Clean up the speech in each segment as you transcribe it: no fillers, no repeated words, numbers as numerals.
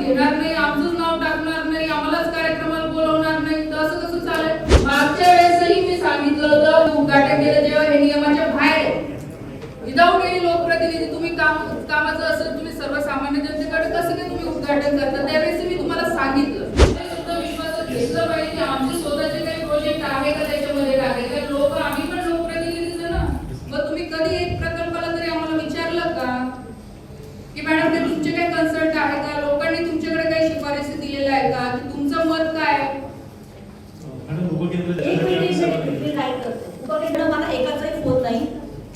घेणार नाही, आमचंच नाव टाकणार नाही, आम्हालाच कार्यक्रमाला बोलवणार नाही, तर असं कसं चालेल? मागच्या वेळेसही मी सांगितलं होतं, उद्घाटन केलं जेव्हा हे नियमाच्या बाहेर आहे. विदाऊट एनी लोकप्रतिनिधी तुम्ही कामाचं असेल, तुम्ही सर्वसामान्य जनतेकडे कसं काय तुम्ही उद्घाटन करता? त्यावेळेस मी तुम्हाला सांगितलं सुद्धा विश्वासात घेतलं पाहिजे की आमचे स्वतःचे काही प्रोजेक्ट आहे का त्याच्यामध्ये टाकायचे. लोक आम्ही पण लोकप्रतिनिधीच आहे ना. मग तुम्ही कधी एक प्रकल्पाला तरी आम्हाला विचारलं का की मॅडम ते तुमचे काही कन्सल्ट आहे का, लोकांनी तुमच्याकडे काही शिफारसी दिलेल्या आहे का, की तुमचं मत काय? उपकेंद्र मला एकाचाही फोन नाही.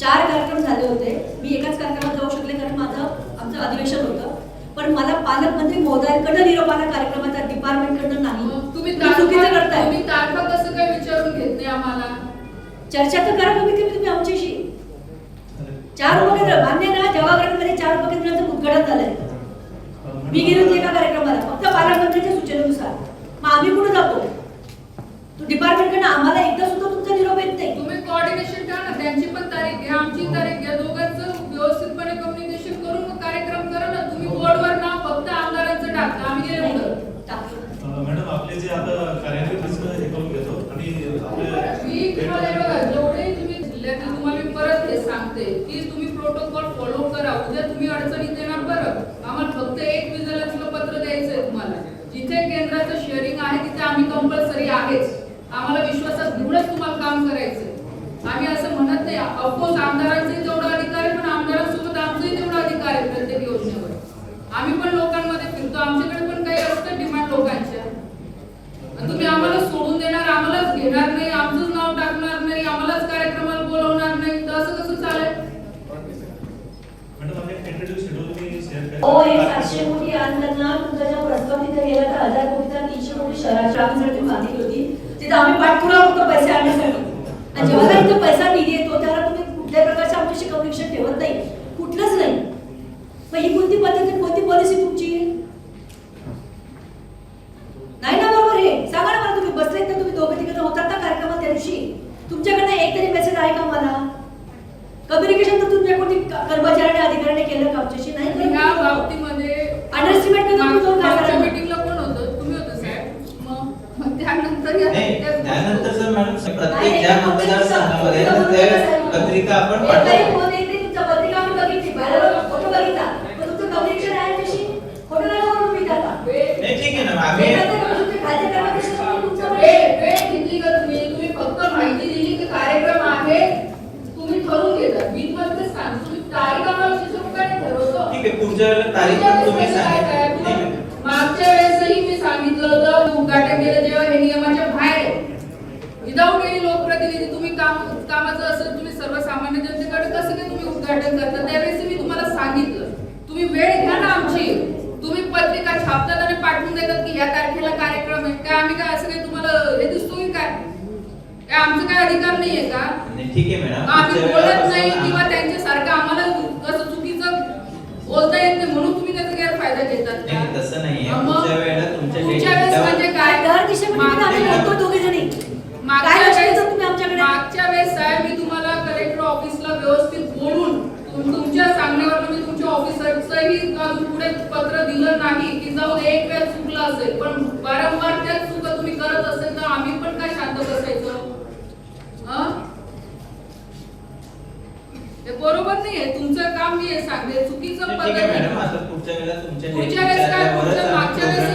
4 कार्यक्रम झाले होते. मी एकाच कार्यक्रमात जाऊ शकले कारण आमचं अधिवेशन होतं. पण मला पालकमंत्री महोदयांकडनं निरोप आला कार्यक्रमाचा, डिपार्टमेंटकडनं नाही. तुम्ही चुकीचं करताय. तुम्ही तारखा कसं काय विचारून घेत नाही आम्हाला? चर्चा तर करा तुम्ही आमच्याशी. 4 उपकेंद्र मान्य ना, जवाहरमध्ये 4 उपकेंद्रांचं उद्घाटन झालंय. मी गेले होते एका कार्यक्रमाला फक्त पालकमंत्र्यांच्या सूचनेनुसार. मग आम्ही कुठे जातो? डिपार्टमेंटकडनं आम्हाला एकदा सुद्धा तुमचा निरोप येत नाही. तुम्ही कोऑर्डिनेशन करा ना, त्यांची पण तारीख घ्या, आमची तारीख घ्या, दोघांचं व्यवस्थितपणे कम्युनिकेशन करून मग कार्यक्रम करा ना. तुम्ही बोर्डवर ना फक्त आमदारांचं टाकता, आम्ही गेले उडत. मॅडम आपले जे आता कार्यान्वित हे करून घेतो आणि मी तुम्हाला बघा जेवढे तुम्ही जिल्ह्यात तुम्हाला मी परत हे सांगते की तुम्ही प्रोटोकॉल फॉलो करा. उद्या तुम्ही अडचणीत येणार बरं. आम्हाला फक्त एक विजिलन्सला पत्र द्यायचंय तुम्हाला. जिथे केंद्राचं शेअरिंग आहे तिथे आम्ही कंपल्सरी आहेच. आम्हाला विश्वासात घेऊनच तुम्हाला काम करायचंय. आम्ही असं म्हणत नाही. ऑफकोर्स आमदारांचाही तेवढा अधिकार आहे, पण आमदारांसोबत आमचाही तेवढा अधिकार आहे प्रत्येक योजनेवर. आम्ही पण लोकांमध्ये फिरतो, आमच्याकडे पण काही असतं डिमांड लोकांच्या. तुम्ही आम्हाला सोडून देणार, आम्हालाच घेणार नाही, आमचंच नाव टाकणार नाही, आम्हालाच कार्यक्रमाला बोलवणार नाही, तर असं कसं चालेल? हो, हे 700 कोटी आणताना तुमचा जो प्रस्ताव तिथे गेला तर 1000 कोटीचा 300 कोटी शहराच्या कामासाठी मागितली होती. तिथे आम्ही पाठपुरावा होतो पैसे आणण्यासाठी. आणि जेव्हा इथे पैसा निधी येतो त्याला तुम्ही कुठल्याही प्रकारचं आमच्याशी कम्युनिकेशन ठेवत नाही, कुठलंच नाही. मग ही कोणती पद्धत, कोणती पॉलिसी तुमची? नाही ना बरोबर. हे सांगा ना मला, तुम्ही बसलेत ना, तुम्ही दोघं तिघं होतात ना कार्यक्रमात त्या दिवशी, तुमच्याकडनं एक तरी मेसेज आहे का मला? कम्युनिकेशन तर तुमच्या कोणी कर्मचाऱ्याने अधिकाऱ्याने केलं का आमच्याशी? नाही. ह्या बाबतीमध्ये अंडरस्टिमेट मागच्या मीटिंगला कोण होतं? तुम्ही होतं साहेब. मग त्यानंतर त्यानंतर सर मॅडम प्रत्येक ज्या मतदारसंघामध्ये पत्रिका आपण पाठवतो. तुमच्या पत्रिका आम्ही बघितली, फोटो बघितला, पण तुमचं कम्युनिकेशन आहे आमच्याशी? फोटो नाही बघून तुम्ही टाका. नाही ठीक आहे ना, आम्ही वेळ घेतली का तुम्ही फक्त माहिती दिली की कार्यक्रम आहे, तुम्ही ठरवून घेता. मी तुम्हाला सांग, तुम्ही तारीख आम्हाला शिशुकाने ठरवतो. ठीक आहे, पुढच्या वेळेला तारीख पण तुम्ही सांगितली. मागच्या वेळेसही मी सांगितलं होतं, उद्घाटन केलं जेव्हा हे नियमाच्या बाहेर आहे. विदाऊट एनी लोकप्रतिनिधी तुम्ही कामाचं असेल, तुम्ही सर्वसामान्य जनतेकडे कसं काय तुम्ही उद्घाटन करता? त्यावेळेस मी तुम्हाला सांगितलं. तुम्ही वेळ घ्या ना आमची. तुम्ही पत्रिका छापतात आणि पाठवून देतात की या तारखेला कार्यक्रम आहे. काय आम्ही काय असं काही तुम्हाला हे दिसतो की काय आमचं काय अधिकार नाहीये का? ठीक आहे मॅडम, आम्ही बोलत नाही किंवा त्यांच्यासारखं आम्हाला कसं चुकीचं बोलता येत नाही म्हणून तुम्ही त्याचा गैरफायदा घेतात का? तसं नाहीये. पुढच्या वेळेस म्हणजे काय? दर दिशेमध्ये आम्ही लढतो दोघे जणी. मागच्या वेळेस साहेब मी तुम्हाला कलेक्टर ऑफिसला व्यवस्थित बोलून तुमच्या सांगण्यावर मी तुमच्या ऑफिसरचंही अजून पुढे पत्र दिलं नाही की जाऊ एक वेळ चुकलं असेल, पण वारंवार त्याच चुका तुम्ही करत असेल तर आम्ही पण काय शांत बसायचं? ते बरोबर नाहीये. तुमचं काम मी हे सांगते चुकीचं पद्धत. मॅडम आता पुढच्या वेळेला पुढच्या वेळेस काय? मागच्या वेळेस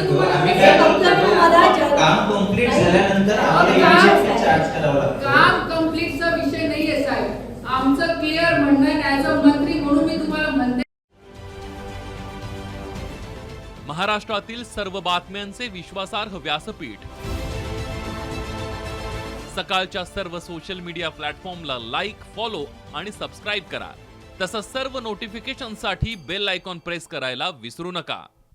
काम कंप्लीट झाल्यानंतर आम्हाला चार्ज करावं लागतं. काम कंप्लीटचा विषय नाहीये साहेब. आमचं क्लिअर म्हणणं आहे, ॲज अ मंत्री म्हणून मी तुम्हाला म्हणते. महाराष्ट्रातील सर्व बातम्यांचे विश्वासार्ह व्यासपीठ. सकाळच्या सर्व सोशल मीडिया प्लॅटफॉर्मला लाईक, फॉलो आणि सबस्क्राईब करा. तसंच सर्व नोटिफिकेशनसाठी बेल आयकॉन प्रेस करायला विसरू नका.